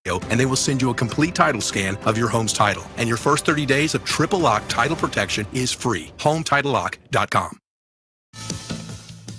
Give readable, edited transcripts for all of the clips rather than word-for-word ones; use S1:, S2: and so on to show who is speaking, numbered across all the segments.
S1: and they will send you a complete title scan of your home's title. And your first 30 days of triple lock title protection is free. HomeTitleLock.com.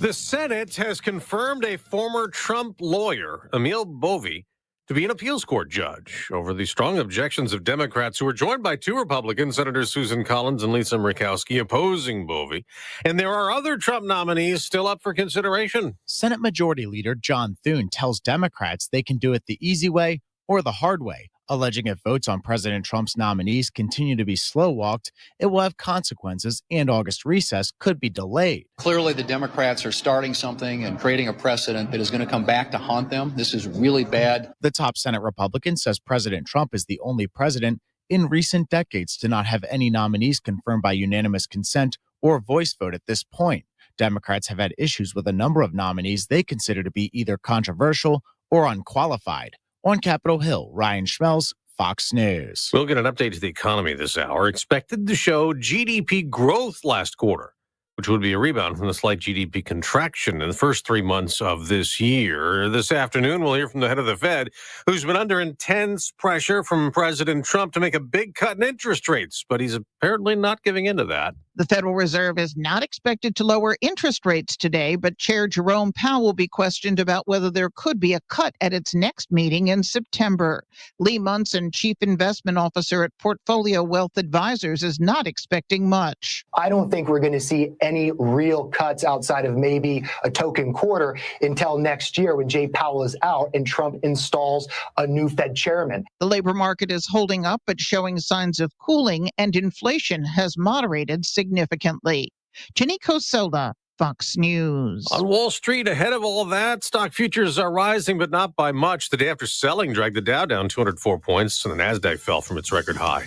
S2: The Senate has confirmed a former Trump lawyer, Emil Bovee, to be an appeals court judge over the strong objections of Democrats who were joined by two Republicans, Senators Susan Collins and Lisa Murkowski, opposing Bovee. And there are other Trump nominees still up for consideration.
S3: Senate Majority Leader John Thune tells Democrats they can do it the easy way or the hard way, alleging if votes on President Trump's nominees continue to be slow-walked, it will have consequences and August recess could be delayed.
S4: Clearly, the Democrats are starting something and creating a precedent that is going to come back to haunt them. This is really bad.
S3: The top Senate Republican says President Trump is the only president in recent decades to not have any nominees confirmed by unanimous consent or voice vote at this point. Democrats have had issues with a number of nominees they consider to be either controversial or unqualified. On Capitol Hill, Ryan Schmelz, Fox News.
S2: We'll get an update to the economy this hour. Expected to show GDP growth last quarter, which would be a rebound from the slight GDP contraction in the first 3 months of this year. This afternoon, we'll hear from the head of the Fed, who's been under intense pressure from President Trump to make a big cut in interest rates, but he's apparently not giving in to that.
S5: The Federal Reserve is not expected to lower interest rates today, but Chair Jerome Powell will be questioned about whether there could be a cut at its next meeting in September. Lee Munson, Chief Investment Officer at Portfolio Wealth Advisors, is not expecting much.
S6: I don't think we're going to see any real cuts outside of maybe a token quarter until next year when Jay Powell is out and Trump installs a new Fed chairman.
S5: The labor market is holding up but showing signs of cooling, and inflation has moderated significantly. Jenny Cosola, Fox News.
S2: On Wall Street, ahead of all that, stock futures are rising, but not by much. The day after selling dragged the Dow down 204 points, and the Nasdaq fell from its record high.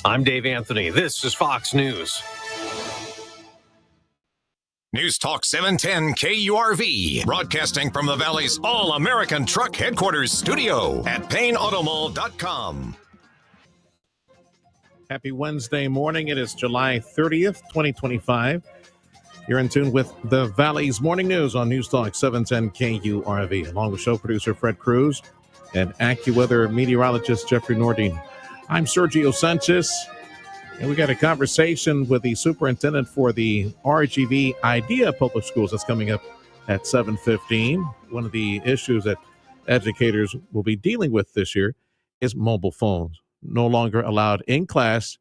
S2: I'm Dave Anthony. This is Fox News.
S7: News Talk 710 KURV, broadcasting from the Valley's All-American Truck Headquarters studio at PayneAutomall.com.
S8: Happy Wednesday morning. It is July 30th, 2025. You're in tune with the Valley's Morning News on News Talk 710 KURV, along with show producer Fred Cruz and AccuWeather meteorologist Jeffrey Nordine. I'm Sergio Sanchez, and we got a conversation with the superintendent for the RGV IDEA Public Schools that's coming up at 7:15. One of the issues that educators will be dealing with this year is mobile phones, no longer allowed in class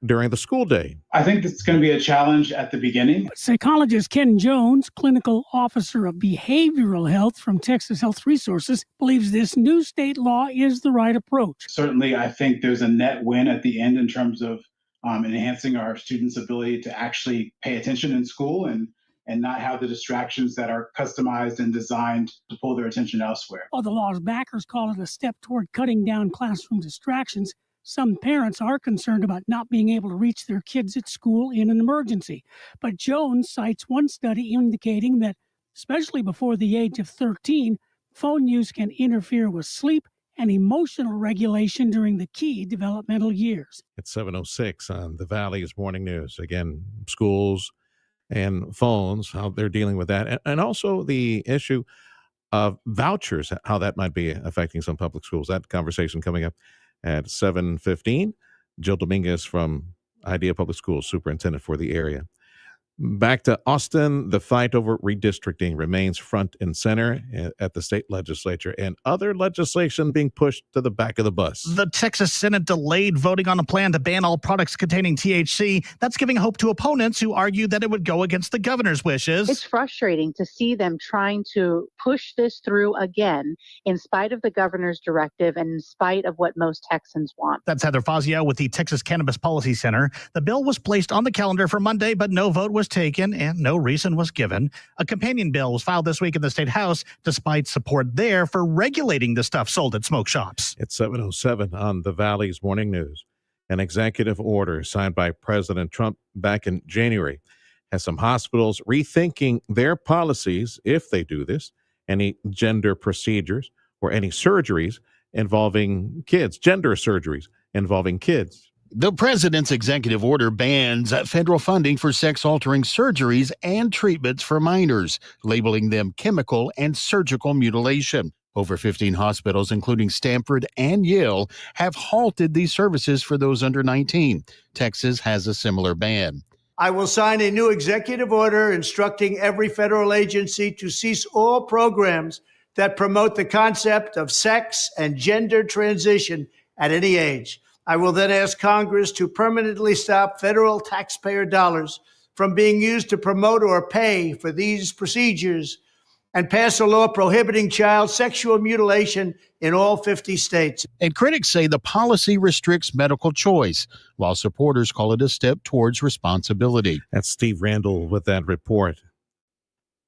S8: during the school day.
S9: I think it's going to be a challenge at the beginning.
S10: Psychologist Ken Jones, clinical officer of behavioral health from Texas Health Resources, believes this new state law is the right approach.
S9: Certainly, I think there's a net win at the end in terms of enhancing our students' ability to actually pay attention in school and not have the distractions that are customized and designed to pull their attention elsewhere.
S10: While the law's backers call it a step toward cutting down classroom distractions, some parents are concerned about not being able to reach their kids at school in an emergency. But Jones cites one study indicating that, especially before the age of 13, phone use can interfere with sleep and emotional regulation during the key developmental years.
S8: It's 7:06 on the Valley's Morning News. Again, schools and phones, how they're dealing with that. And also the issue of vouchers, how that might be affecting some public schools. That conversation coming up at 7:15. Jill Dominguez from IDEA Public Schools, superintendent for the area. Back to Austin, the fight over redistricting remains front and center at the state legislature, and other legislation being pushed to the back of the bus.
S11: The Texas Senate delayed voting on a plan to ban all products containing THC. That's giving hope to opponents who argue that it would go against the governor's wishes.
S12: It's frustrating to see them trying to push this through again, in spite of the governor's directive and in spite of what most Texans want.
S11: That's Heather Fazio with the Texas Cannabis Policy Center. The bill was placed on the calendar for Monday, but no vote was taken and no reason was given. A companion bill was filed this week in the state house, despite support there for regulating the stuff sold at smoke shops.
S8: It's 7:07 on the Valley's Morning News. An executive order signed by President Trump back in January has some hospitals rethinking their policies, if they do this, any gender procedures or any surgeries involving kids, gender surgeries involving kids.
S13: The president's executive order bans federal funding for sex-altering surgeries and treatments for minors, labeling them chemical and surgical mutilation. Over 15 hospitals, including Stanford and Yale, have halted these services for those under 19. Texas has a similar ban.
S14: I will sign a new executive order instructing every federal agency to cease all programs that promote the concept of sex and gender transition at any age. I will then ask Congress to permanently stop federal taxpayer dollars from being used to promote or pay for these procedures and pass a law prohibiting child sexual mutilation in all 50 states.
S13: And critics say the policy restricts medical choice, while supporters call it a step towards responsibility.
S8: That's Steve Randall with that report.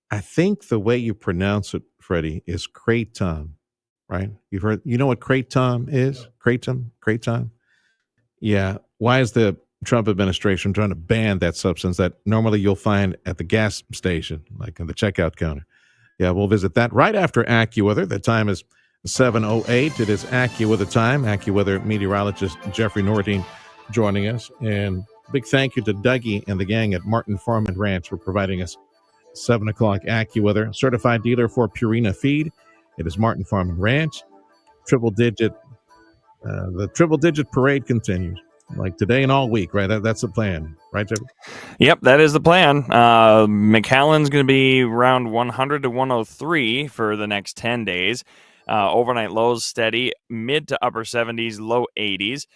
S8: I think the way you pronounce it, Freddie, is kratom, right? You know what kratom is? Kratom? Yeah. Why is the Trump administration trying to ban that substance that normally you'll find at the gas station, like in the checkout counter? Yeah, we'll visit that right after AccuWeather. The time is 7:08. It is AccuWeather time. AccuWeather meteorologist Jeffrey Nordine joining us. And big thank you to Dougie and the gang at Martin Farm and Ranch for providing us 7 o'clock AccuWeather. Certified dealer for Purina Feed. It is Martin Farm and Ranch. The triple digit parade continues. Like today and all week, right? That's the plan, right, Jeffrey?
S15: Yep, that is the plan. McAllen's going to be around 100 to 103 for the next 10 days. Overnight lows steady, mid to upper 70s, low 80s.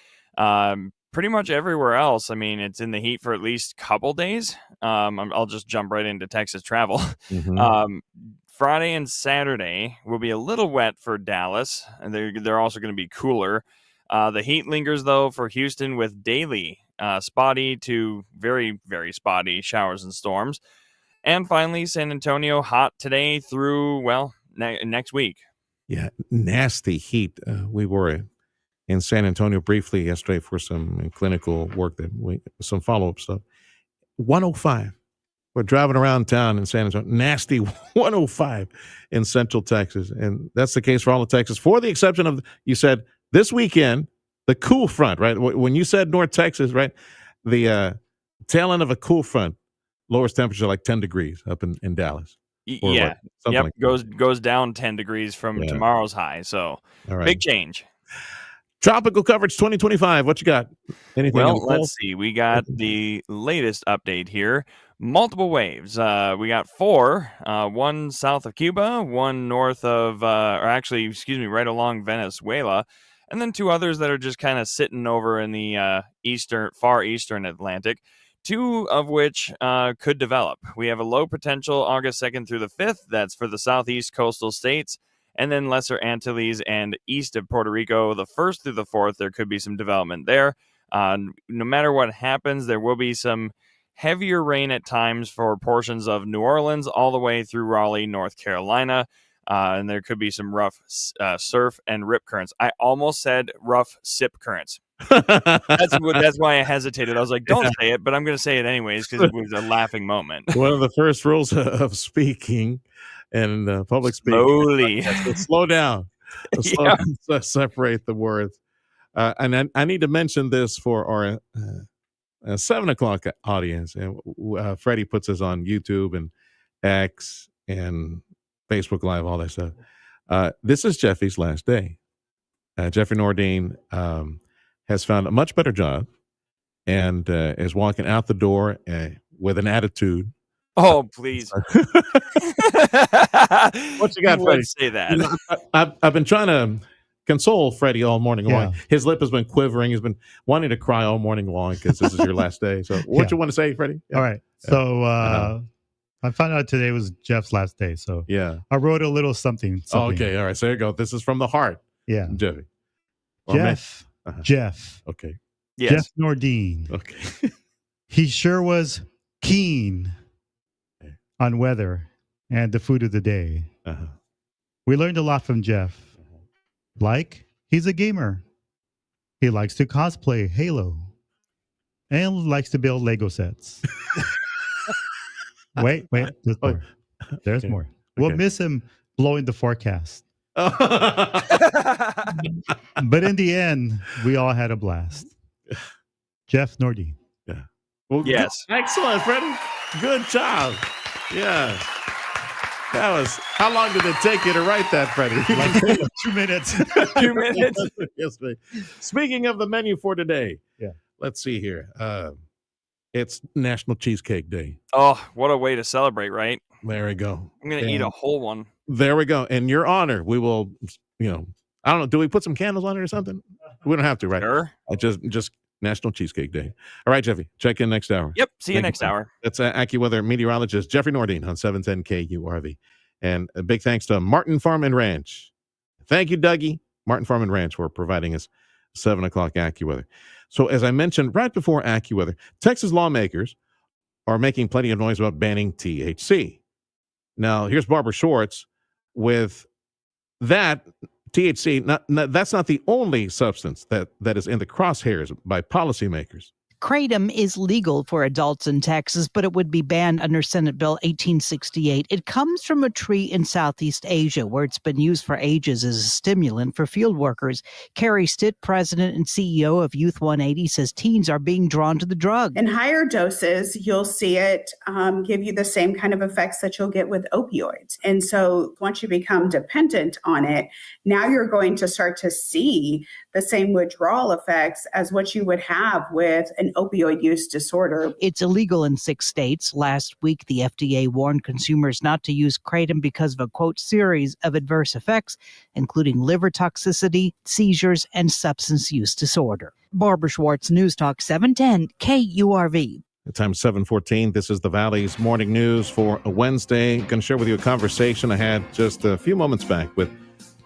S15: Pretty much everywhere else, I mean, it's in the heat for at least a couple days. I'll just jump right into Texas travel.
S8: Mm-hmm.
S15: Friday and Saturday will be a little wet for Dallas, and they're also going to be cooler. The heat lingers, though, for Houston with daily spotty to very, very spotty showers and storms. And finally, San Antonio hot today through, next week.
S8: Yeah, nasty heat. We were in San Antonio briefly yesterday for some clinical work, some follow-up stuff. 105. We're driving around town in San Antonio. Nasty 105 in Central Texas. And that's the case for all of Texas, for the exception of, you said, this weekend, the cool front, right? When you said North Texas, right? The tail end of a cool front lowers temperature like 10 degrees up in Dallas.
S15: Yeah. Yep.
S8: Like
S15: goes down 10 degrees from tomorrow's high. So big change.
S8: Tropical coverage 2025. What you got? Anything?
S15: Well, let's see. We got the latest update here. Multiple waves. We got 4, one south of Cuba, one north of, right along Venezuela, and then 2 others that are just kind of sitting over in the far eastern Atlantic, 2 of which could develop. We have a low potential August 2nd through the 5th. That's for the southeast coastal states. And then Lesser Antilles and east of Puerto Rico, the 1st through the 4th, there could be some development there. No matter what happens, there will be some heavier rain at times for portions of New Orleans all the way through Raleigh, North Carolina. And there could be some rough surf and rip currents. I almost said rough sip currents. That's why I hesitated. I was like, don't say it, but I'm going to say it anyways because it was a laughing moment.
S8: One of the first rules of speaking and public speaking.
S15: Slowly.
S8: Slow down. Separate the words. And I need to mention this for our 7 o'clock audience. And Freddie puts us on YouTube and X and Facebook Live, all that stuff. This is Jeffy's last day. Jeffrey Nordine has found a much better job and is walking out the door with an attitude.
S15: Oh, please.
S8: What you got, Freddie?
S15: Say that.
S8: You know, I've been trying to console Freddie all morning long. His lip has been quivering. He's been wanting to cry all morning long because this is your last day. So what you want to say, Freddie?
S16: All right. So I found out today was Jeff's last day. So I wrote a little something.
S8: Okay. All right. So there you go. This is from the heart.
S16: Yeah.
S8: Jeffy.
S16: Jeff.
S8: Okay.
S15: Yes.
S16: Jeff Nordine.
S8: Okay.
S16: He sure was keen on weather and the food of the day. We learned a lot from Jeff. Like, he's a gamer. He likes to cosplay Halo and likes to build Lego sets. Wait, there's more. There's more. We'll miss him blowing the forecast. But in the end, we all had a blast. Jeff Nordine.
S8: Yeah. Well,
S15: yes.
S8: Excellent, Freddie. Good job. Yeah. That was, how long did it take you to write that, Freddie?
S16: Like 2 minutes.
S15: 2 minutes.
S8: Yes, mate. Speaking of the menu for today,
S16: Yeah.
S8: let's see here. It's National Cheesecake Day.
S15: Oh, what a way to celebrate, right?
S8: There we go.
S15: I'm going to eat a whole one.
S8: There we go. In your honor, we will, I don't know. Do we put some candles on it or something? We don't have to, right?
S15: Sure.
S8: Just National Cheesecake Day. All right, Jeffy, check in next hour.
S15: Yep. See you
S8: Thank
S15: next hour.
S8: That's AccuWeather meteorologist Jeffrey Nordine on 710 KURV. And a big thanks to Martin Farm and Ranch. Thank you, Dougie. Martin Farm and Ranch for providing us 7 o'clock AccuWeather. So as I mentioned right before AccuWeather, Texas lawmakers are making plenty of noise about banning THC. Now, here's Barbara Schwartz with that. THC, that's not the only substance that is in the crosshairs by policymakers.
S17: Kratom is legal for adults in Texas, but it would be banned under Senate Bill 1868. It comes from a tree in Southeast Asia, where it's been used for ages as a stimulant for field workers. Carrie Stitt, president and CEO of Youth 180, says teens are being drawn to the drug.
S18: In higher doses, you'll see it give you the same kind of effects that you'll get with opioids. And so once you become dependent on it, now you're going to start to see the same withdrawal effects as what you would have with an opioid use disorder.
S17: It's illegal in 6 states. Last week, the FDA warned consumers not to use Kratom because of a, quote, series of adverse effects, including liver toxicity, seizures, and substance use disorder. Barbara Schwartz, News Talk 710 KURV.
S8: The time 7:14. This is the Valley's morning news for a Wednesday. I'm going to share with you a conversation I had just a few moments back with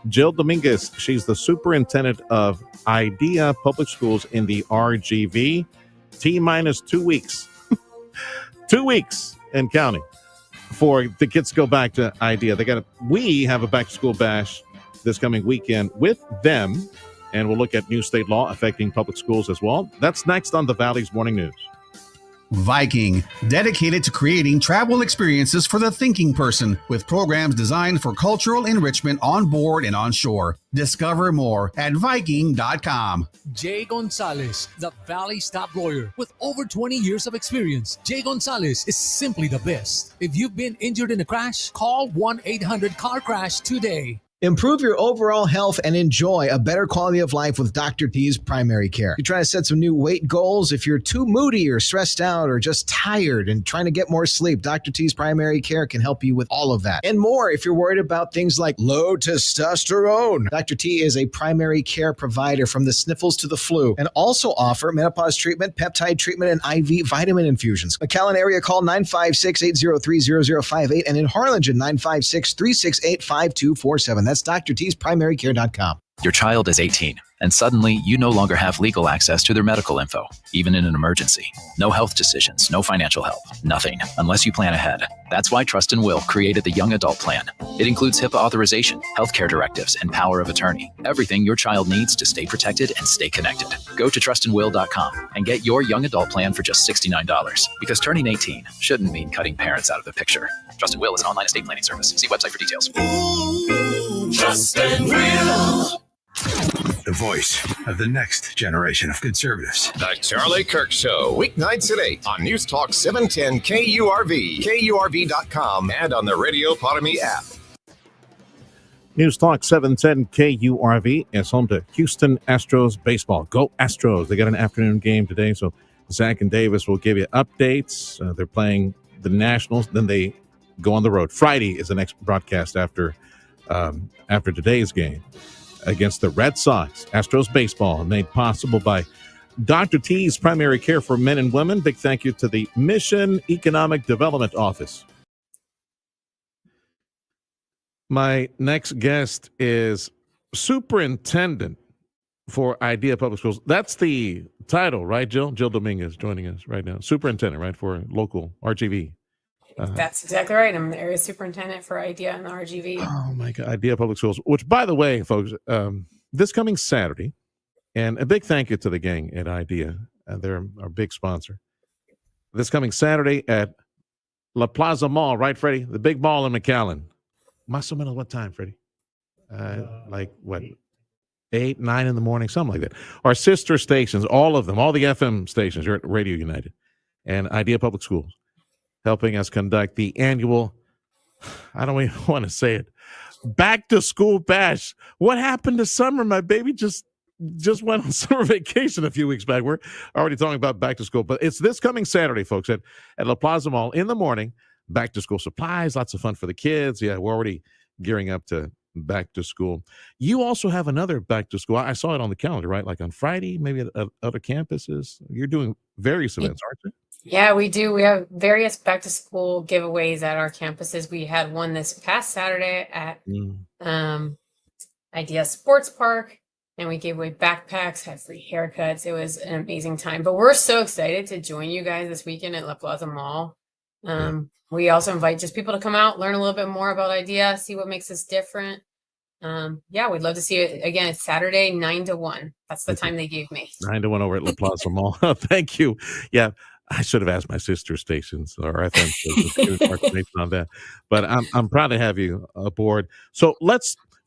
S8: Jill Dominguez. She's the superintendent of IDEA Public Schools in the RGV. T-minus 2 weeks. 2 weeks and counting for the kids to go back to IDEA. We have a back-to-school bash this coming weekend with them, and we'll look at new state law affecting public schools as well. That's next on the Valley's Morning News.
S19: Viking, dedicated to creating travel experiences for the thinking person with programs designed for cultural enrichment on board and on shore. Discover more at Viking.com.
S20: Jay Gonzalez, the Valley's top lawyer with over 20 years of experience. Jay Gonzalez is simply the best. If you've been injured in a crash, call 1-800-CAR-CRASH today.
S21: Improve your overall health and enjoy a better quality of life with Dr. T's Primary Care. You're trying to set some new weight goals. If you're too moody or stressed out or just tired and trying to get more sleep, Dr. T's Primary Care can help you with all of that and more. If you're worried about things like low testosterone, Dr. T is a primary care provider from the sniffles to the flu and also offer menopause treatment, peptide treatment, and IV vitamin infusions. McAllen area, call 956-803-0058 and in Harlingen, 956-368-5247. That's drtspриmarycare.com.
S22: Your child is 18, and suddenly you no longer have legal access to their medical info, even in an emergency. No health decisions, no financial help, nothing, unless you plan ahead. That's why Trust and Will created the Young Adult Plan. It includes HIPAA authorization, healthcare directives, and power of attorney. Everything your child needs to stay protected and stay connected. Go to trustandwill.com and get your Young Adult Plan for just $69. Because turning 18 shouldn't mean cutting parents out of the picture. Trust and Will is an online estate planning service. See website for details.
S23: Trust and Will. The voice of the next generation of conservatives.
S7: The Charlie Kirk Show, weeknights at 8 on News Talk 710 KURV, KURV.com, and on the Radio Potomy app.
S8: News Talk 710 KURV is home to Houston Astros baseball. Go Astros. They got an afternoon game today, so Zach and Davis will give you updates. They're playing the Nationals, then they go on the road. Friday is the next broadcast after today's game against the Red Sox. Astros baseball made possible by Dr. T's Primary Care for Men and Women. Big thank you to the Mission Economic Development Office. My next guest is Superintendent for IDEA Public Schools. That's the title, right, Jill? Jill Dominguez joining us right now. Superintendent, right, for local RGV.
S24: That's exactly right. I'm the area superintendent for IDEA and the RGV.
S8: Oh my God, IDEA Public Schools, which, by the way, folks, this coming Saturday, and a big thank you to the gang at IDEA. They're our big sponsor. This coming Saturday at La Plaza Mall, right, Freddie? The big mall in McAllen. Más o menos what time, Freddie? Like what? 8, 9 in the morning, something like that. Our sister stations, all of them, all the FM stations are at Radio United and IDEA Public Schools, helping us conduct the annual I don't even want to say it. Back to school bash. What happened to summer? My baby just went on summer vacation a few weeks back. We're already talking about back to school, but it's this coming Saturday, folks, at La Plaza Mall in the morning. Back to school supplies, lots of fun for the kids. Yeah, we're already gearing up to back to school. You also have another back to school. I saw it on the calendar, right? Like on Friday, maybe at other campuses. You're doing various events, aren't you?
S24: Yeah, we do. We have various back to school giveaways at our campuses. We had one this past Saturday at Idea Sports Park, and we gave away backpacks, had free haircuts. It was an amazing time. But we're so excited to join you guys this weekend at La Plaza Mall. We also invite just people to come out, learn a little bit more about Idea, see what makes us different. Yeah, we'd love to see it. Again, it's Saturday, 9 to 1. That's the time they gave me.
S8: 9 to 1 over at La Plaza Mall. Thank you. Yeah, I should have asked my sister stations or FM stations more information on that. But I'm proud to have you aboard. So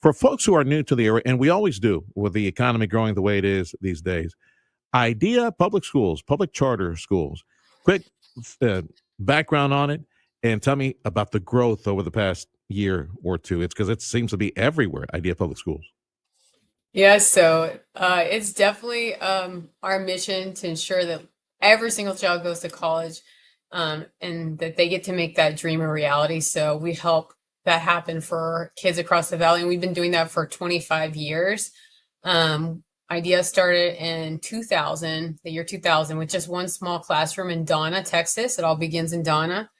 S8: for folks who are new to the area, and we always do with the economy growing the way it is these days, Idea Public Schools, public charter schools. Quick background on it, and tell me about the growth over the past year or two. It's because it seems to be everywhere, Idea Public Schools.
S24: Yeah, so it's definitely our mission to ensure that every single child goes to college and that they get to make that dream a reality. So we help that happen for kids across the valley, and we've been doing that for 25 years. Idea started in the year 2000, with just one small classroom in Donna, Texas. It all begins in Donna.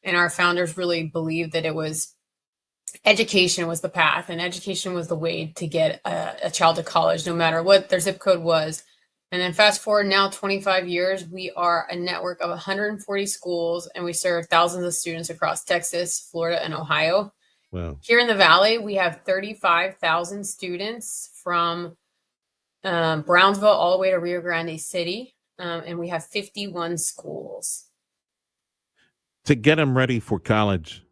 S24: And our founders really believed that education was the path, and education was the way to get a child to college, no matter what their zip code was. And then fast forward now 25 years, we are a network of 140 schools, and we serve thousands of students across Texas, Florida, and Ohio.
S8: Wow.
S24: Here in the Valley, we have 35,000 students from Brownsville all the way to Rio Grande City, and we have 51 schools.
S8: To get them ready for college,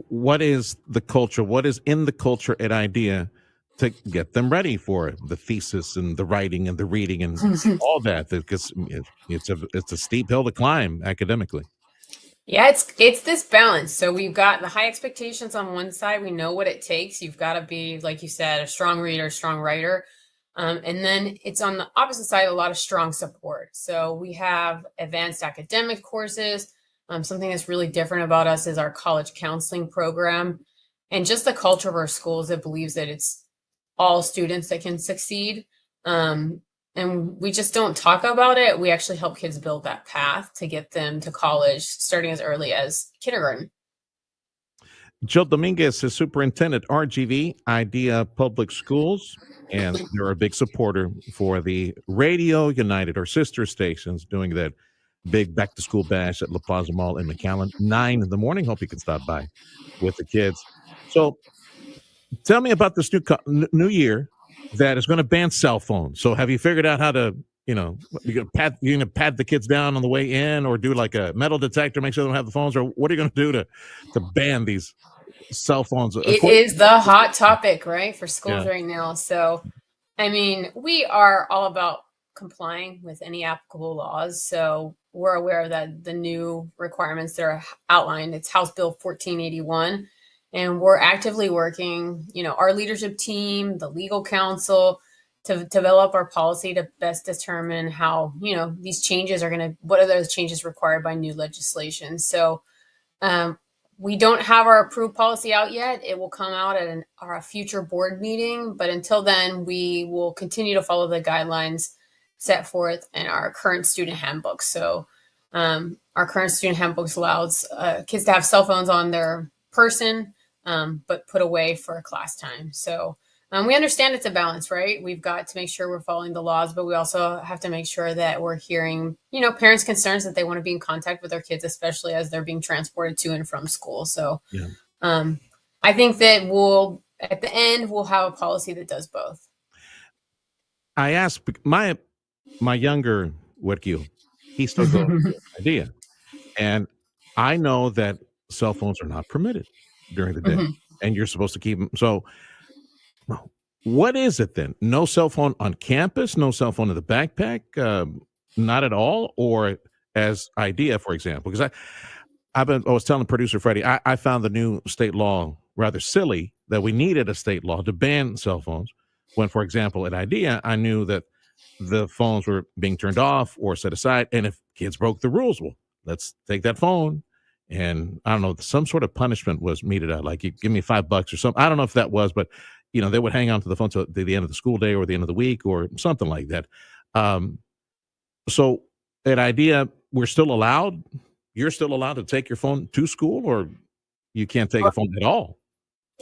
S8: what is the culture? What is in the culture at Idea to get them ready for the thesis and the writing and the reading and all that? Because it's a steep hill to climb academically.
S24: Yeah, it's this balance. So we've got the high expectations on one side. We know what it takes. You've got to be, like you said, a strong reader, strong writer. And then it's on the opposite side, a lot of strong support. So we have advanced academic courses. Something that's really different about us is our college counseling program, and just the culture of our schools that believes that it's all students that can succeed. And we just don't talk about it. We actually help kids build that path to get them to college, starting as early as kindergarten.
S8: Joe Dominguez is superintendent, RGV, Idea Public Schools, and they're a big supporter for the Radio United, our sister stations, doing that big back to school bash at La Plaza Mall in McAllen, 9 in the morning. Hope you can stop by with the kids. So tell me about this new year that is going to ban cell phones. So have you figured out how to, you're going to pat the kids down on the way in, or do like a metal detector, make sure they don't have the phones, or what are you going to do to ban these cell phones?
S24: It is the hot topic, right, for schools right now. So, I mean, we are all about complying with any applicable laws. So we're aware that the new requirements that are outlined, it's House Bill 1481, and we're actively working, our leadership team, the legal counsel, to develop our policy to best determine how, these changes what are those changes required by new legislation. So we don't have our approved policy out yet. It will come out at our future board meeting, but until then, we will continue to follow the guidelines set forth in our current student handbook. So our current student handbook allows kids to have cell phones on their person, but put away for class time. So we understand it's a balance, right? We've got to make sure we're following the laws, but we also have to make sure that we're hearing, parents' concerns that they want to be in contact with their kids, especially as they're being transported to and from school. So I think that at the end, we'll have a policy that does both.
S8: I asked my younger Huerquillo, he still goes to Idea. And I know that cell phones are not permitted during the day, and you're supposed to keep them. So what is it then? No cell phone on campus, no cell phone in the backpack, not at all? Or as Idea, for example, because I was telling producer Freddie, I found the new state law rather silly that we needed a state law to ban cell phones when, for example, at IDEA, I knew that the phones were being turned off or set aside. And if kids broke the rules, well, let's take that phone. And I don't know, some sort of punishment was meted out. Like, you give me $5 or something. I don't know if that was, but they would hang on to the phone till the end of the school day or the end of the week or something like that. So at IDEA, we're still allowed. You're still allowed to take your phone to school, or you can't take a phone at all?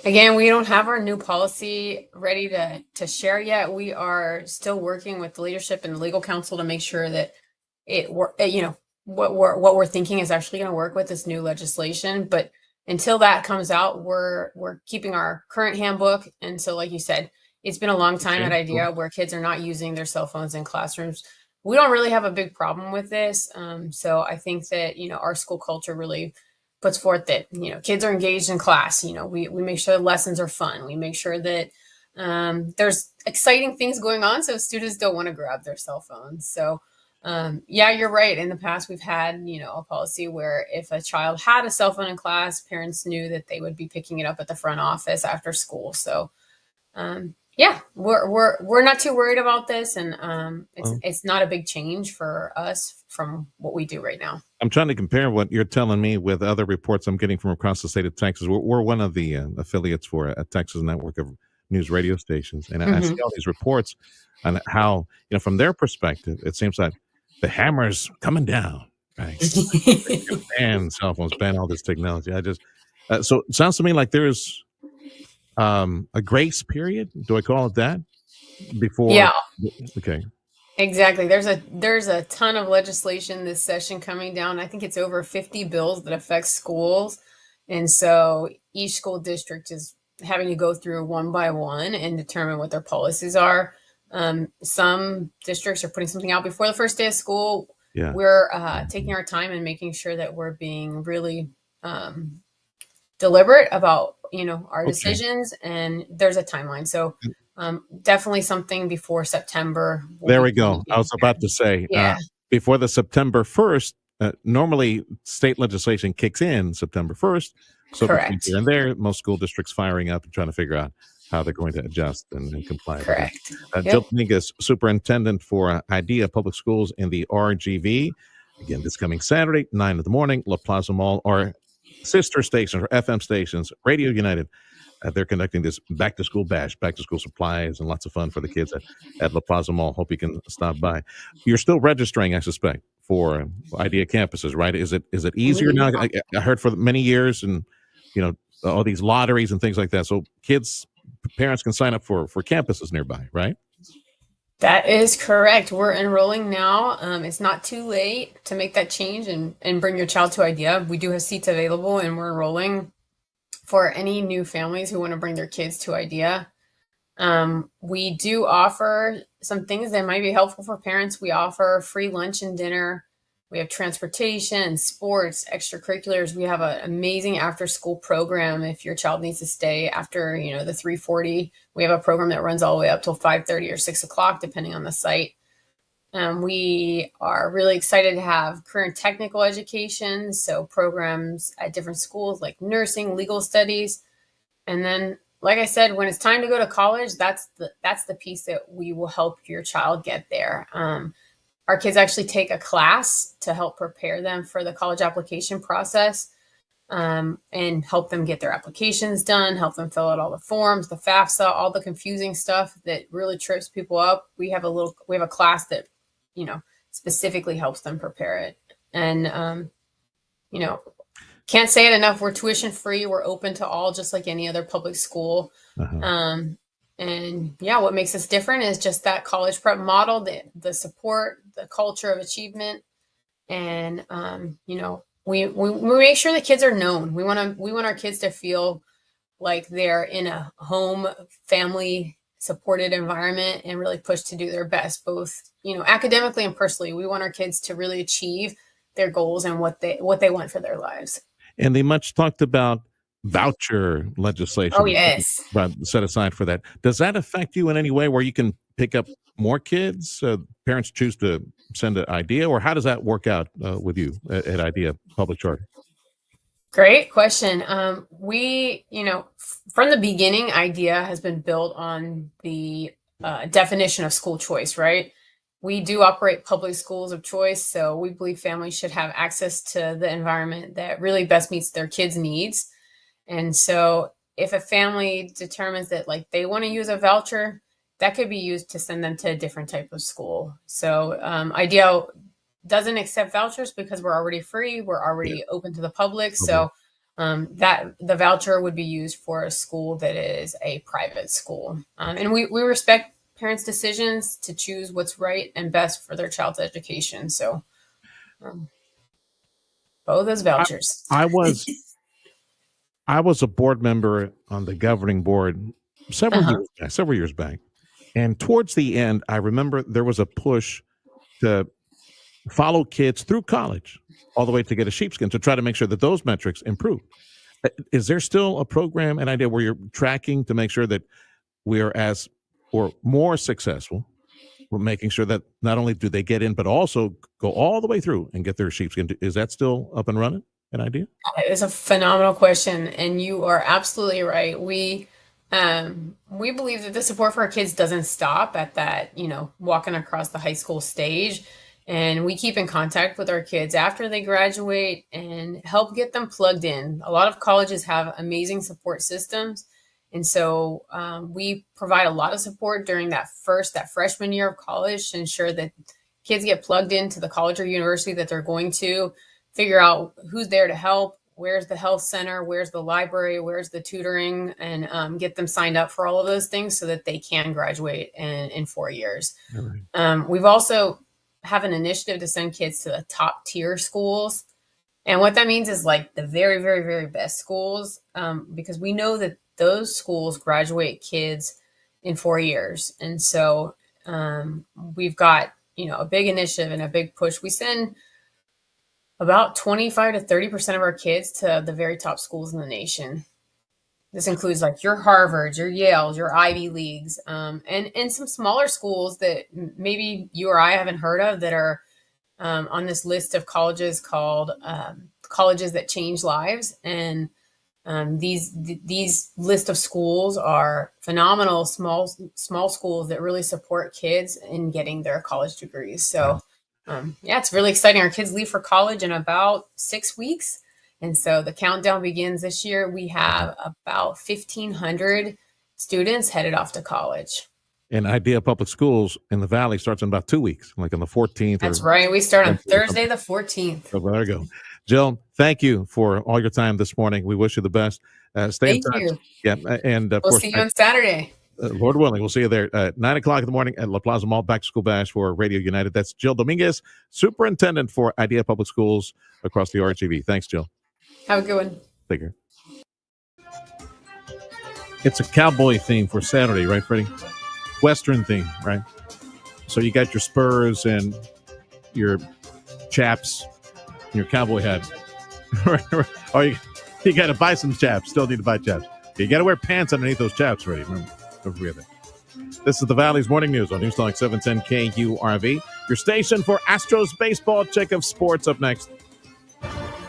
S24: Again, we don't have our new policy ready to share yet. We are still working with the leadership and the legal counsel to make sure that what we're thinking is actually going to work with this new legislation. But until that comes out, we're keeping our current handbook. And so, like you said, it's been a long time at IDEA where kids are not using their cell phones in classrooms. We don't really have a big problem with this. So I think that, our school culture really puts forth that, kids are engaged in class. We make sure the lessons are fun. We make sure that there's exciting things going on, so students don't want to grab their cell phones. So yeah, you're right. In the past, we've had, a policy where if a child had a cell phone in class, parents knew that they would be picking it up at the front office after school. So yeah, we're not too worried about this, and it's not a big change for us from what we do right now.
S8: I'm trying to compare what you're telling me with other reports I'm getting from across the state of Texas. We're one of the affiliates for a Texas network of news radio stations, and I see all these reports on how, from their perspective, it seems like the hammer's coming down, right? Ban cell phones, ban all this technology. So it sounds to me like there's a grace period. Do I call it that? Before?
S24: Yeah.
S8: Okay.
S24: Exactly. There's a ton of legislation this session coming down. I think it's over 50 bills that affect schools. And so each school district is having to go through one by one and determine what their policies are. Some districts are putting something out before the first day of school.
S8: Yeah.
S24: We're taking our time and making sure that we're being really deliberate about, our decisions, and there's a timeline. So definitely something before September.
S8: There we go. I was about to say, before the September 1st, normally state legislation kicks in September 1st. So between
S24: Correct.
S8: here and there, most school districts firing up and trying to figure out how they're going to adjust and comply.
S24: Correct.
S8: Jill Dominguez, Superintendent for IDEA Public Schools in the RGV. Again, this coming Saturday, 9 in the morning, La Plaza Mall, our sister stations or FM stations, Radio United. They're conducting this back to school bash, back to school supplies, and lots of fun for the kids at La Plaza Mall. Hope you can stop by. You're still registering, I suspect, for IDEA campuses, right? Is it easier now? I heard for many years, and all these lotteries and things like that. So parents can sign up for campuses nearby, right?
S24: That is correct. We're enrolling now. It's not too late to make that change and bring your child to IDEA. We do have seats available, and we're enrolling for any new families who want to bring their kids to IDEA. We do offer some things that might be helpful for parents. We offer free lunch and dinner. We have transportation, sports, extracurriculars. We have an amazing after-school program. If your child needs to stay after, the 3:40, we have a program that runs all the way up till 5:30 or 6 o'clock, depending on the site. We are really excited to have career and technical education, so programs at different schools like nursing, legal studies. And then, like I said, when it's time to go to college, that's the piece that we will help your child get there. Our kids actually take a class to help prepare them for the college application process, and help them get their applications done, help them fill out all the forms, the FAFSA, all the confusing stuff that really trips people up. We have a class that, specifically helps them prepare it. And, can't say it enough. We're tuition free. We're open to all, just like any other public school. And yeah, what makes us different is just that college prep model, the support, the culture of achievement. And, we make sure the kids are known. We want our kids to feel like they're in a home, family supported environment and really push to do their best, both, academically and personally. We want our kids to really achieve their goals and what they want for their lives.
S8: And the much talked about voucher legislation.
S24: Oh, yes.
S8: Set aside for that. Does that affect you in any way where you can pick up more kids? Parents choose to send an IDEA, or how does that work out with you at IDEA Public Charter?
S24: Great question. We, from the beginning, IDEA has been built on the definition of school choice, right? We do operate public schools of choice, so we believe families should have access to the environment that really best meets their kids' needs. And so if a family determines that like they want to use a voucher, that could be used to send them to a different type of school. So IDEA doesn't accept vouchers because we're already free. We're already open to the public. So that the voucher would be used for a school that is a private school. And we respect parents' decisions to choose what's right and best for their child's education. So both those vouchers.
S8: I was a board member on the governing board several years back. And towards the end, I remember there was a push to follow kids through college all the way to get a sheepskin to try to make sure that those metrics improve. Is there still a program, an idea where you're tracking to make sure that we are as or more successful? We're making sure that not only do they get in, but also go all the way through and get their sheepskin. Is that still up and running? An idea?
S24: It's a phenomenal question, and you are absolutely right. We believe that the support for our kids doesn't stop at that, walking across the high school stage. And we keep in contact with our kids after they graduate and help get them plugged in. A lot of colleges have amazing support systems. And so we provide a lot of support during that freshman year of college to ensure that kids get plugged into the college or university that they're going to, figure out who's there to help, where's the health center, where's the library, where's the tutoring, and get them signed up for all of those things so that they can graduate in 4 years. We've also have an initiative to send kids to the top tier schools. And what that means is like the very, very, very best schools, because we know that those schools graduate kids in 4 years. And so we've got, a big initiative and a big push. We send about 25 to 30% of our kids to the very top schools in the nation. This includes like your Harvards, your Yales, your Ivy Leagues, and some smaller schools that maybe you or I haven't heard of that are on this list of colleges called Colleges That Change Lives. And these list of schools are phenomenal, small schools that really support kids in getting their college degrees. So it's really exciting. Our kids leave for college in about 6 weeks. And so the countdown begins this year. We have about 1,500 students headed off to college.
S8: And IDEA Public Schools in the Valley starts in about 2 weeks, like on the 14th.
S24: That's right. We start on Thursday, the 14th.
S8: So there you go. Jill, thank you for all your time this morning. We wish you the best. Stay in touch.
S24: Thank you.
S8: Yeah, and of
S24: We'll
S8: course,
S24: see you on Saturday.
S8: Lord willing, we'll see you there at 9 o'clock in the morning at La Plaza Mall Back to School Bash for Radio United. That's Jill Dominguez, Superintendent for IDEA Public Schools across the RHEV. Thanks, Jill.
S24: Have a good one.
S8: Take care. It's a cowboy theme for Saturday, right, Freddie? Western theme, right? So you got your spurs and your chaps and your cowboy hat. Or you got to buy some chaps. Still need to buy chaps. You got to wear pants underneath those chaps, Freddie. Remember, don't forget that. This is the Valley's Morning News on Newstalk 710 KURV. Your station for Astros baseball. Check of sports up next.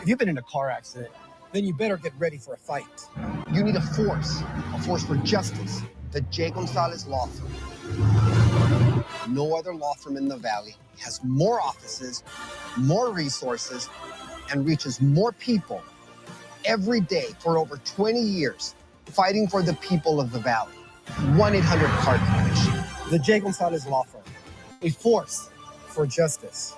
S1: If you've been in a car accident, then you better get ready for a fight. You need a force for justice. The J. Gonzalez Law Firm. No other law firm in the Valley has more offices, more resources, and reaches more people every day for over 20 years, fighting for the people of the Valley. 1-800-CAR-COURAGE. The J. Gonzalez Law Firm. A force for justice.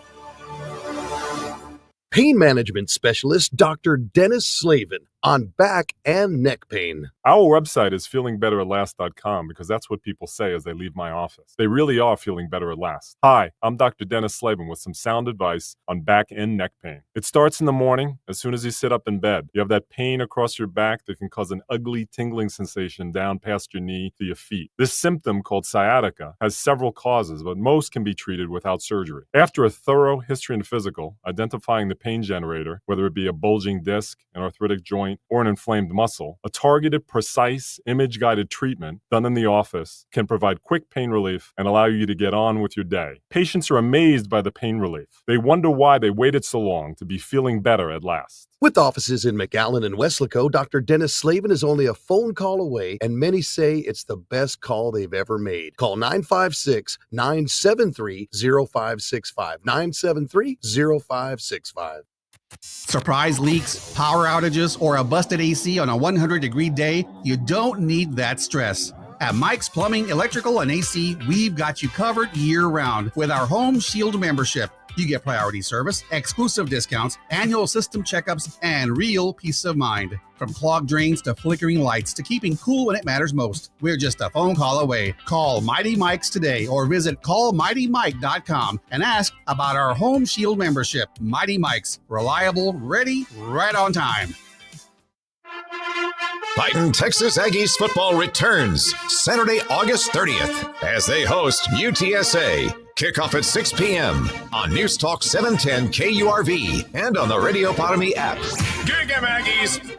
S3: Pain management specialist Dr. Dennis Slavin on back and neck pain.
S4: Our website is feelingbetteratLast.com because that's what people say as they leave my office. They really are feeling better at last. Hi, I'm Dr. Dennis Slavin with some sound advice on back and neck pain. It starts in the morning as soon as you sit up in bed. You have that pain across your back that can cause an ugly tingling sensation down past your knee to your feet. This symptom, called sciatica, has several causes, but most can be treated without surgery. After a thorough history and physical, identifying the pain generator, whether it be a bulging disc, an arthritic joint, joint or an inflamed muscle, a targeted, precise, image-guided treatment done in the office can provide quick pain relief and allow you to get on with your day. Patients are amazed by the pain relief. They wonder why they waited so long to be feeling better at last.
S3: With offices in McAllen and Weslaco, Dr. Dennis Slavin is only a phone call away, and many say it's the best call they've ever made. Call 956-973-0565. 973-0565.
S19: Surprise leaks, power outages, or a busted AC on a 100-degree day? You don't need that stress. At Mike's Plumbing, Electrical, and AC, we've got you covered year-round with our Home Shield membership. You get priority service, exclusive discounts, annual system checkups, and real peace of mind. From clogged drains to flickering lights to keeping cool when it matters most, we're just a phone call away. Call Mighty Mike's today or visit callmightymike.com and ask about our Home Shield membership. Mighty Mike's, reliable, ready, right on time.
S7: Fighting Texas Aggies football returns Saturday, August 30th as they host UTSA. Kickoff at 6 p.m. on News Talk 710 KURV and on the Radio Potami app. Gig 'em, Aggies!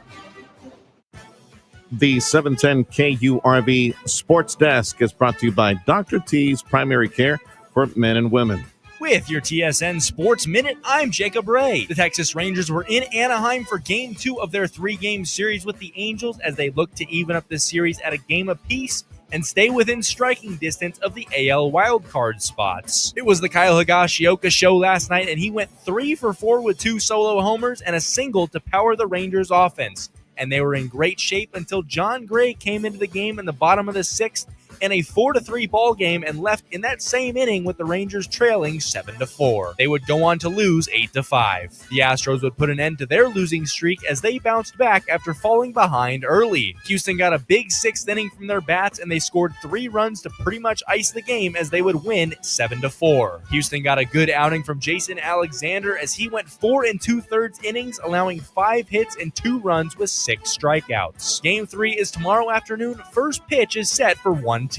S8: The 710 KURV Sports Desk is brought to you by Dr. T's Primary Care for Men and Women.
S2: With your TSN Sports Minute, I'm Jacob Ray. The Texas Rangers were in Anaheim for Game 2 of their 3-game series with the Angels as they look to even up the series at a game apiece and stay within striking distance of the AL wildcard spots. It was the Kyle Higashioka show last night, and he went 3 for 4 with 2 solo homers and a single to power the Rangers offense. And they were in great shape until John Gray came into the game in the bottom of the 6th in a 4-3 ball game and left in that same inning with the Rangers trailing 7-4. They would go on to lose 8-5. The Astros would put an end to their losing streak as they bounced back after falling behind early. Houston got a big 6th inning from their bats and they scored 3 runs to pretty much ice the game as they would win 7-4. Houston got a good outing from Jason Alexander as he went 4 2/3 innings, allowing 5 hits and 2 runs with 6 strikeouts. Game 3 is tomorrow afternoon. First pitch is set for 1:10.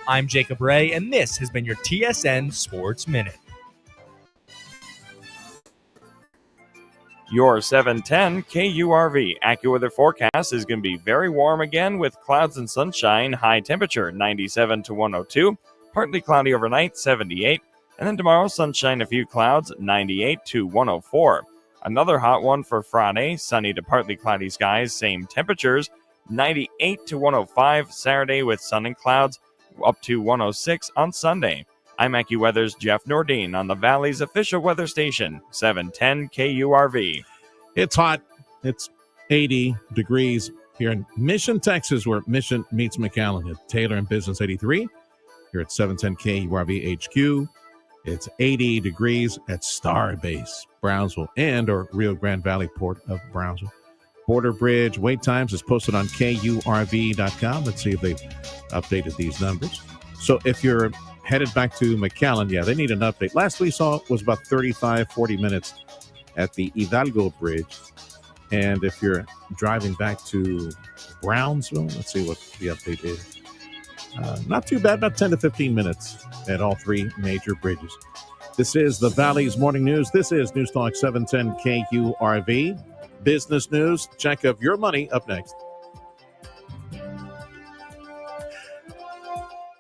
S2: I'm Jacob Ray, and this has been your TSN Sports Minute.
S15: Your 710 KURV AccuWeather forecast is going to be very warm again with clouds and sunshine. High temperature 97 to 102. Partly cloudy overnight 78. And then tomorrow sunshine, a few clouds 98 to 104. Another hot one for Friday. Sunny to partly cloudy skies. Same temperatures 98 to 105 Saturday with sun and clouds, up to 106 on Sunday. I'm AccuWeather's Jeff Nordine on the Valley's official weather station, 710 KURV.
S8: It's hot. It's 80 degrees here in Mission, Texas, where Mission meets McAllen at Taylor and Business 83. Here at 710 KURV HQ, it's 80 degrees at Starbase, Brownsville, and or Rio Grande Valley Port of Brownsville. Border Bridge wait times is posted on KURV.com. Let's see if they've updated these numbers. So if you're headed back to McAllen, yeah, they need an update. Last we saw was about 35, 40 minutes at the Hidalgo Bridge. And if you're driving back to Brownsville, let's see what the update is. Not too bad, about 10 to 15 minutes at all 3 major bridges. This is the Valley's Morning News. This is News Talk 710 KURV. Business news, check of your money up next.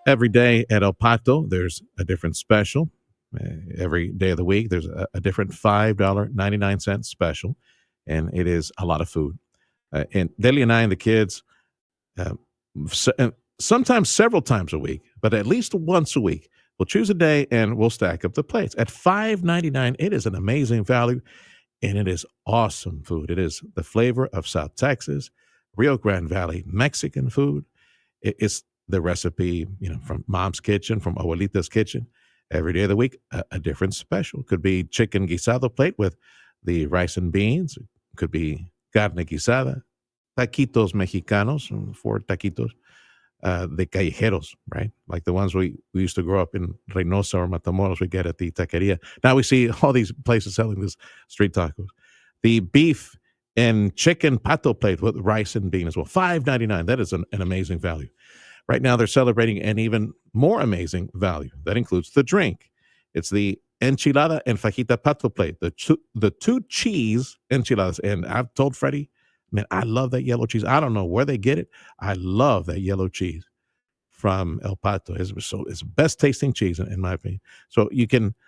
S8: Every day at El Pato, there's a different special. Every day of the week, there's a different $5.99 special, and it is a lot of food. And Delia and I and the kids, sometimes several times a week, but at least once a week, we'll choose a day and we'll stack up the plates. At $5.99, it is an amazing value. And it is awesome food. It is the flavor of South Texas, Rio Grande Valley, Mexican food. It's the recipe, from Mom's Kitchen, from Abuelita's Kitchen. Every day of the week, a different special. Could be chicken guisado plate with the rice and beans. It could be carne guisada, taquitos mexicanos, 4 taquitos, the callejeros, right? Like the ones we used to grow up in Reynosa or Matamoros, we get at the taqueria. Now we see all these places selling this street tacos. The beef and chicken pato plate with rice and beans as well, $5.99. That is an amazing value. Right now they're celebrating an even more amazing value. That includes the drink. It's the enchilada and fajita pato plate, the 2 cheese enchiladas. And I've told Freddie Man, I love that yellow cheese. I don't know where they get it. I love that yellow cheese from El Pato. It's the best tasting cheese in my opinion. So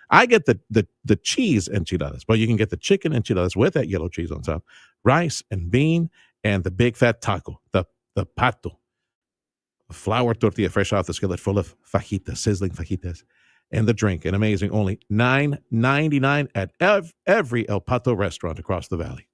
S8: I get the cheese enchiladas, but you can get the chicken enchiladas with that yellow cheese on top, rice and bean, and the big fat taco, the pato, flour tortilla fresh off the skillet full of fajitas, sizzling fajitas, and the drink, and amazing, only $9.99 at every El Pato restaurant across the valley.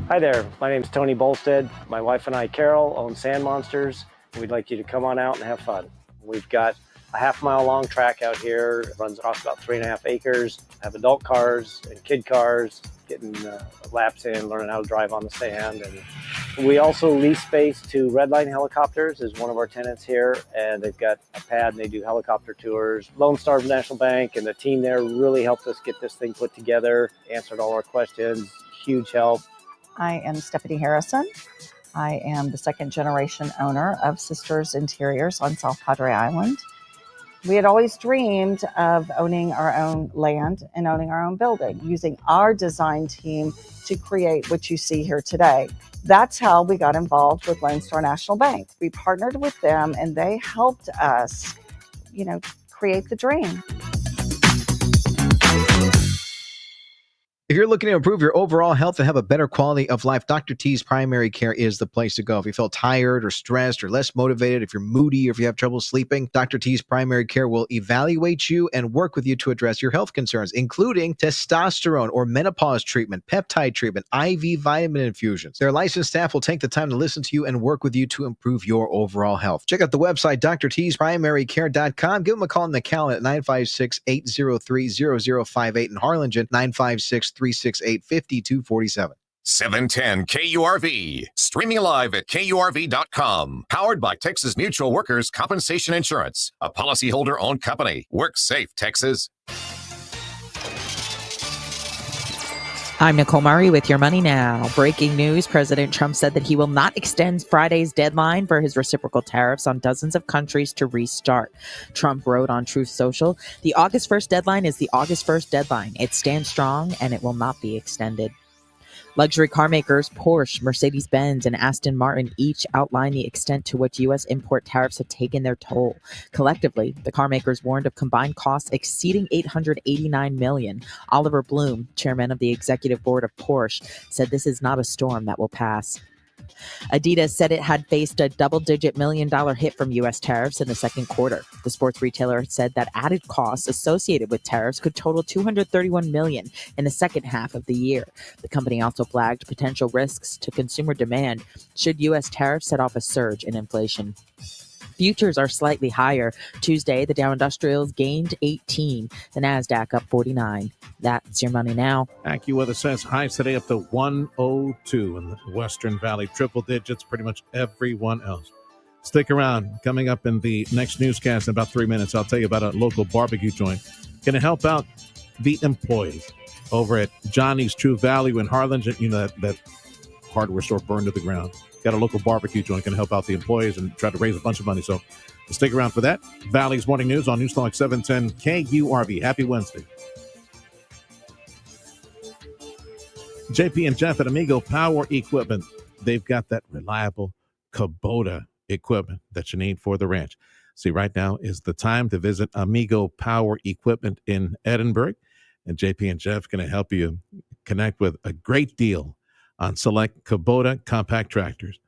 S5: Hi there, my name's Tony Bolstead. My wife and I, Carol, own Sand Monsters. We'd like you to come on out and have fun. We've got a half-mile long track out here. It runs across about 3.5 acres. Have adult cars and kid cars, getting laps in, learning how to drive on the sand. And we also lease space to Redline Helicopters, is one of our tenants here, and they've got a pad and they do helicopter tours. Lone Star National Bank and the team there really helped us get this thing put together, answered all our questions, huge help.
S6: I am Stephanie Harrison. I am the second generation owner of Sisters Interiors on South Padre Island. We had always dreamed of owning our own land and owning our own building, using our design team to create what you see here today. That's how we got involved with Lone Star National Bank. We partnered with them and they helped us, create the dream.
S21: If you're looking to improve your overall health and have a better quality of life, Dr. T's Primary Care is the place to go. If you feel tired or stressed or less motivated, if you're moody or if you have trouble sleeping, Dr. T's Primary Care will evaluate you and work with you to address your health concerns, including testosterone or menopause treatment, peptide treatment, IV vitamin infusions. Their licensed staff will take the time to listen to you and work with you to improve your overall health. Check out the website, drtsprimarycare.com. Give them a call in the Cal at 956-803-0058 in Harlingen, 956-368-5247.
S7: 710 KURV. Streaming live at KURV.com. Powered by Texas Mutual Workers Compensation Insurance. A policyholder-owned company. Work safe, Texas.
S9: I'm Nicole Murray with Your Money Now. Breaking news, President Trump said that he will not extend Friday's deadline for his reciprocal tariffs on dozens of countries to restart. Trump wrote on Truth Social, "The August 1st deadline is the August 1st deadline. It stands strong and it will not be extended." Luxury car makers Porsche, Mercedes-Benz, and Aston Martin each outline the extent to which U.S. import tariffs have taken their toll. Collectively, the car makers warned of combined costs exceeding $889 million. Oliver Bloom, chairman of the executive board of Porsche, said this is not a storm that will pass. Adidas said it had faced a double-digit million-dollar hit from U.S. tariffs in the second quarter. The sports retailer said that added costs associated with tariffs could total $231 million in the second half of the year. The company also flagged potential risks to consumer demand should U.S. tariffs set off a surge in inflation. Futures are slightly higher. Tuesday, the Dow Industrials gained 18, the NASDAQ up 49. That's Your Money Now.
S8: AccuWeather says highs today up to 102 in the Western Valley. Triple digits, pretty much everyone else. Stick around. Coming up in the next newscast in about 3 minutes, I'll tell you about a local barbecue joint. Going to help out the employees over at Johnny's True Value in Harlingen. You know, that hardware store burned to the ground. Got a local barbecue joint going to help out the employees and try to raise a bunch of money. So stick around for that. Valley's Morning News on Newstalk 710 KURV. Happy Wednesday. JP and Jeff at Amigo Power Equipment. They've got that reliable Kubota equipment that you need for the ranch. See, right now is the time to visit Amigo Power Equipment in Edinburgh. And JP and Jeff going to help you connect with a great deal on select Kubota compact tractors.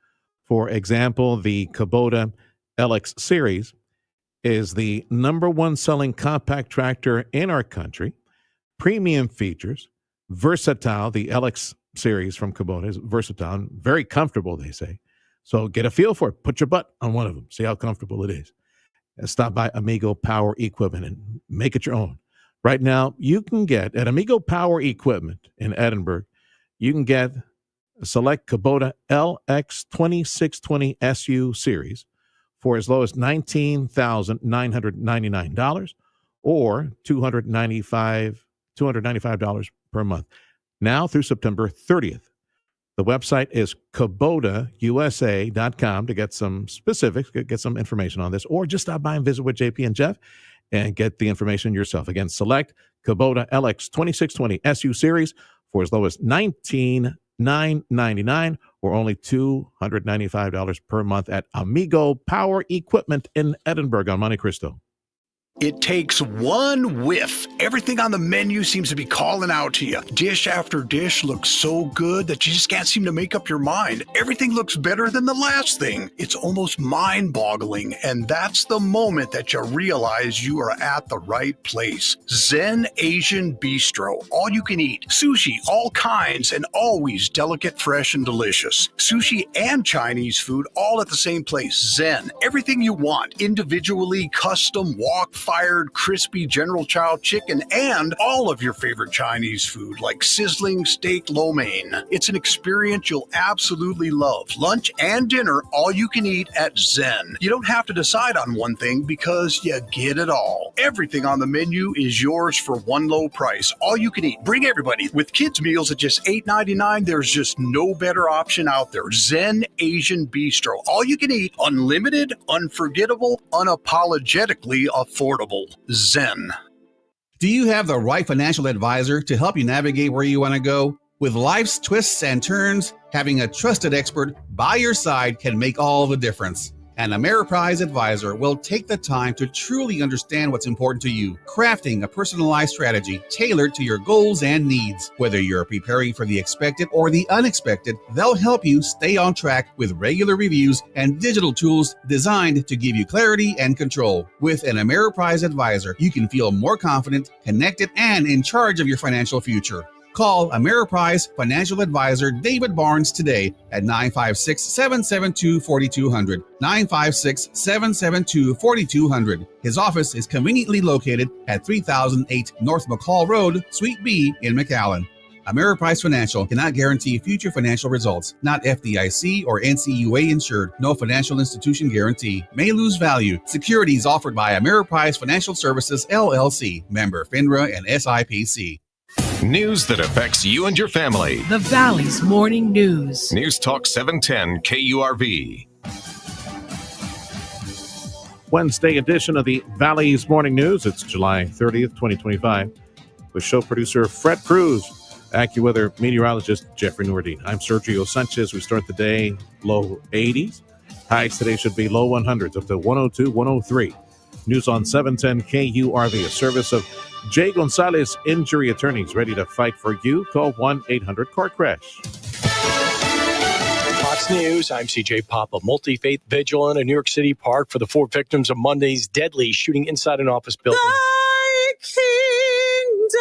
S8: For example, the Kubota LX Series is the #1 selling compact tractor in our country. Premium features, versatile. The LX Series from Kubota is versatile, very comfortable, they say. So get a feel for it. Put your butt on one of them. See how comfortable it is. And stop by Amigo Power Equipment and make it your own. Right now, you can get at Amigo Power Equipment in Edinburgh, you can get a select Kubota LX 2620 SU series for as low as $19,999 or $295 per month. Now through September 30th. The website is KubotaUSA.com to get some specifics, get some information on this, or just stop by and visit with JP and Jeff and get the information yourself. Again, select Kubota LX 2620 SU series for as low as $19,999 or only $295 per month at Amigo Power Equipment in Edinburgh on Monte Cristo.
S10: It takes one whiff. Everything on the menu seems to be calling out to you. Dish after dish looks so good that you just can't seem to make up your mind. Everything looks better than the last thing. It's almost mind-boggling, and that's the moment that you realize you are at the right place. Zen Asian Bistro. All you can eat. Sushi, all kinds, and always delicate, fresh, and delicious. Sushi and Chinese food all at the same place. Zen. Everything you want. Individually, custom, wok-fired, crispy General Chow chicken, and all of your favorite Chinese food like sizzling steak lo mein. It's an experience you'll absolutely love. Lunch and dinner, all you can eat at Zen. You don't have to decide on one thing because you get it all. Everything on the menu is yours for one low price. All you can eat. Bring everybody. With kids' meals at just $8.99, there's just no better option out there. Zen Asian Bistro. All you can eat, unlimited, unforgettable, unapologetically affordable. Zen.
S19: Do you have the right financial advisor to help you navigate where you want to go? With life's twists and turns, having a trusted expert by your side can make all the difference. An Ameriprise advisor will take the time to truly understand what's important to you, crafting a personalized strategy tailored to your goals and needs. Whether you're preparing for the expected or the unexpected, they'll help you stay on track with regular reviews and digital tools designed to give you clarity and control. With an Ameriprise advisor, you can feel more confident, connected, and in charge of your financial future. Call Ameriprise Financial Advisor David Barnes today at 956-772-4200, 956-772-4200. His office is conveniently located at 3008 North McCall Road, Suite B in McAllen. Ameriprise Financial cannot guarantee future financial results. Not FDIC or NCUA insured. No financial institution guarantee. May lose value. Securities offered by Ameriprise Financial Services, LLC. Member FINRA and SIPC.
S7: News that affects you and your family.
S11: The Valley's Morning News.
S7: News Talk 710 KURV.
S8: Wednesday edition of the Valley's Morning News. It's July 30th, 2025. With show producer Fred Cruz, AccuWeather meteorologist Jeffrey Nordine. I'm Sergio Sanchez. We start the day low 80s. Highs today should be low 100s up to 102, 103. News on 710 KURV, a service of Jay Gonzalez Injury Attorneys, ready to fight for you. Call 1-800-CAR-CRASH.
S12: Fox News, I'm CJ Papa. Multi-faith vigil in a New York City park for the 4 victims of Monday's deadly shooting inside an office building.
S14: Kingdom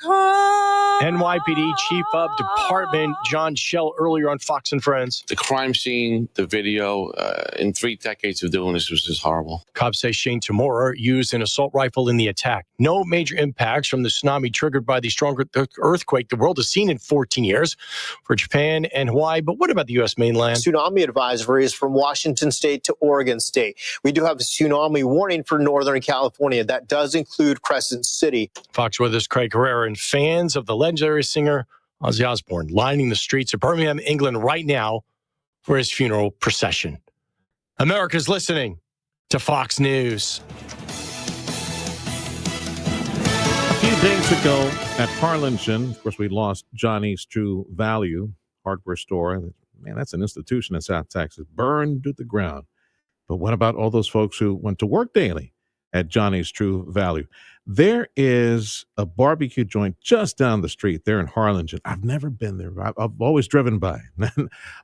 S14: come.
S12: NYPD Chief of Department John Schell earlier on Fox and Friends.
S25: The crime scene, the video, in 3 decades of doing this was just horrible.
S12: Cops say Shane Tamura used an assault rifle in the attack. No major impacts from the tsunami triggered by the strong earthquake the world has seen in 14 years for Japan and Hawaii. But what about the U.S. mainland?
S26: Tsunami advisories from Washington State to Oregon State. We do have a tsunami warning for Northern California. That does include Crescent City.
S12: Fox Weather's Craig Herrera and fans of the legendary singer Ozzy Osbourne lining the streets of Birmingham, England right now for his funeral procession. America's listening to Fox News.
S8: A few days ago at Harlingen, of course, we lost Johnny's True Value hardware store. Man, that's an institution in South Texas, burned to the ground. But what about all those folks who went to work daily at Johnny's True Value? There is a barbecue joint just down the street there in Harlingen. I've never been there. I've always driven by.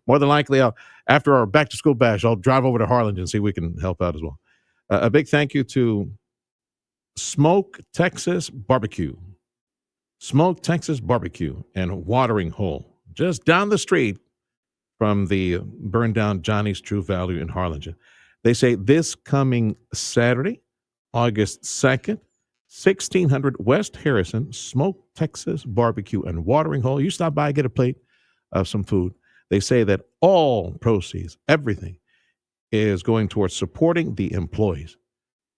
S8: More than likely, after our back-to-school bash, I'll drive over to Harlingen and see if we can help out as well. A big thank you to Smoke Texas Barbecue. Smoke Texas Barbecue and Watering Hole, just down the street from the burned down Johnny's True Value in Harlingen. They say this coming Saturday, August 2nd, 1600 West Harrison, Smoke Texas Barbecue and Watering Hole. You stop by, get a plate of some food. They say that all proceeds, everything, is going towards supporting the employees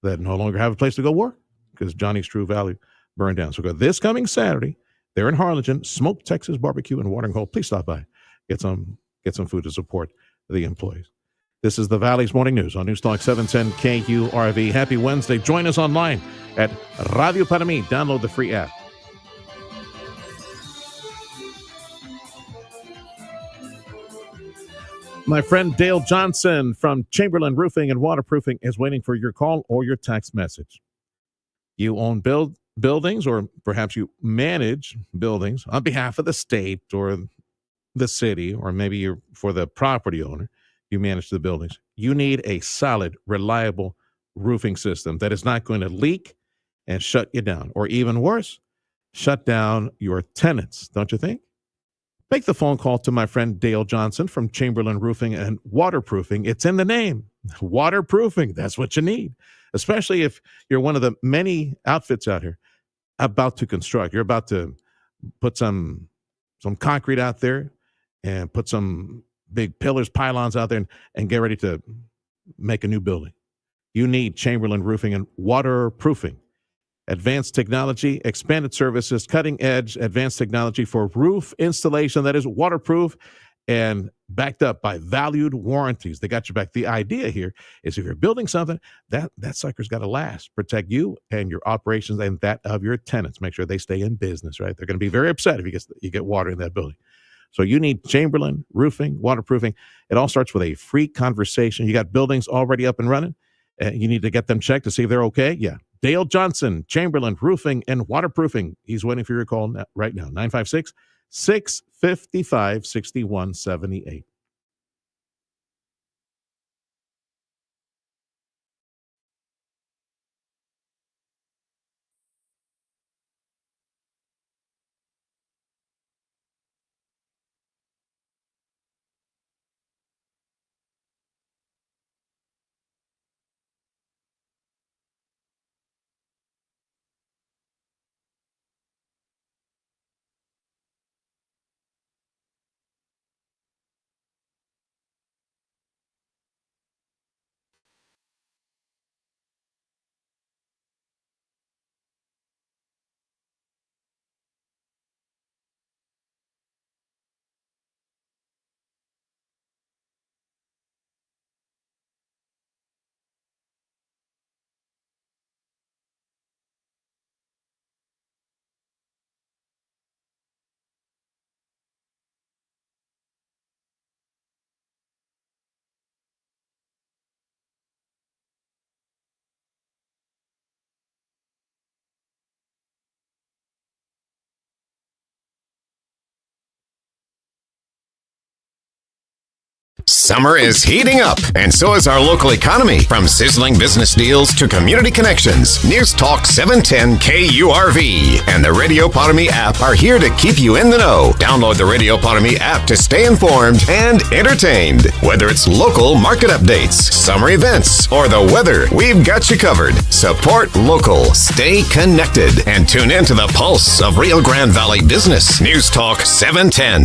S8: that no longer have a place to go work because Johnny's True Value burned down. So go this coming Saturday, they're in Harlingen, Smoke Texas Barbecue and Watering Hole. Please stop by, get some food to support the employees. This is the Valley's Morning News on News Talk 710 KURV. Happy Wednesday. Join us online at Radio Para Mi. Download the free app. My friend Dale Johnson from Chamberlain Roofing and Waterproofing is waiting for your call or your text message. You own buildings, or perhaps you manage buildings on behalf of the state or the city, or maybe you're for the property owner. You manage the buildings. You need a solid, reliable roofing system that is not going to leak and shut you down, or even worse, shut down your tenants, don't you think? Make the phone call to my friend Dale Johnson from Chamberlain Roofing and Waterproofing. It's in the name. Waterproofing, that's what you need, especially if you're one of the many outfits out here about to construct. You're about to put some concrete out there and put some big pillars, pylons out there and get ready to make a new building. You need Chamberlain Roofing and Waterproofing. Advanced technology, expanded services, cutting edge advanced technology for roof installation that is waterproof and backed up by valued warranties. They got your back. The idea here is if you're building something, that sucker's got to last. Protect you and your operations and that of your tenants. Make sure they stay in business, right? They're going to be very upset if you get water in that building. So you need Chamberlain Roofing, Waterproofing. It all starts with a free conversation. You got buildings already up and running, and you need to get them checked to see if they're okay. Yeah. Dale Johnson, Chamberlain Roofing and Waterproofing. He's waiting for your call right now. 956-655-6178.
S7: Summer is heating up, and so is our local economy. From sizzling business deals to community connections, News Talk 710 KURV and the Radio Potami app are here to keep you in the know. Download the Radio Potami app to stay informed and entertained. Whether it's local market updates, summer events, or the weather, we've got you covered. Support local, stay connected, and tune in to the pulse of Rio Grande Valley business. News Talk 710.